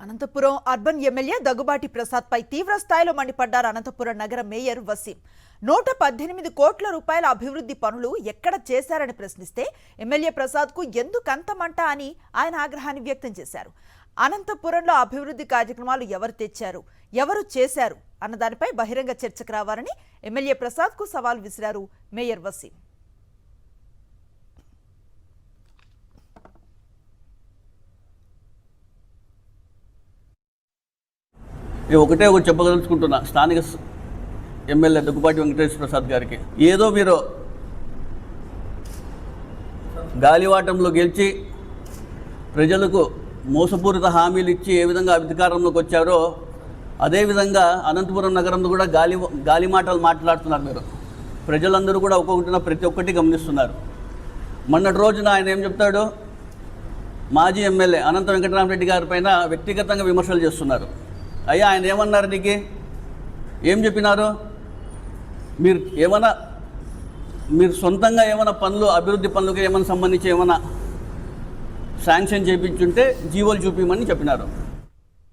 Anantapuram urban MLA Daggubati Prasad పై తీవ్ర స్థాయిలో మండిపడ్డారు అనంతపురం నగర మేయర్ వసీం. 118 కోట్ల రూపాయల అభివృద్ధి పనులు ఎక్కడ చేశారని ప్రశ్నిస్తే ఎమ్మెల్యే ప్రసాద్ కు ఎందుకంత మంట అని ఆయన ఆగ్రహాన్ని వ్యక్తం చేశారు. అనంతపురంలో అభివృద్ధి కార్యక్రమాలు ఎవరు తెచ్చారు, ఎవరు చేశారు అన్న దానిపై బహిరంగ చర్చకు రావాలని ఎమ్మెల్యే ప్రసాద్ కు సవాల్ విసిరారు మేయర్ వసీం. ఒకటి చెప్పదలుచుకుంటున్నా స్థానిక ఎమ్మెల్యే దగ్గుబాటి వెంకటేశ్వర ప్రసాద్ గారికి, ఏదో మీరు గాలివాటంలో గెలిచి ప్రజలకు మోసపూరిత హామీలు ఇచ్చి ఏ విధంగా అధికారంలోకి వచ్చారో అదేవిధంగా అనంతపురం నగరంలో కూడా గాలి మాటలు మాట్లాడుతున్నారు మీరు. ప్రజలందరూ కూడా ప్రతి ఒక్కటి గమనిస్తున్నారు. మొన్నటి రోజున ఆయన ఏం చెప్తాడు, మాజీ ఎమ్మెల్యే అనంత వెంకటరామరెడ్డి గారి పైన వ్యక్తిగతంగా విమర్శలు చేస్తున్నారు. అయ్యా, ఆయన ఏమన్నారు, నీకు ఏం చెప్పినారు? మీరు సొంతంగా ఏమైనా పనులు, అభివృద్ధి పనులకు ఏమైనా సంబంధించి ఏమైనా శాంక్షన్ చేయించుంటే జీవోలు చూపించమని చెప్పినారు.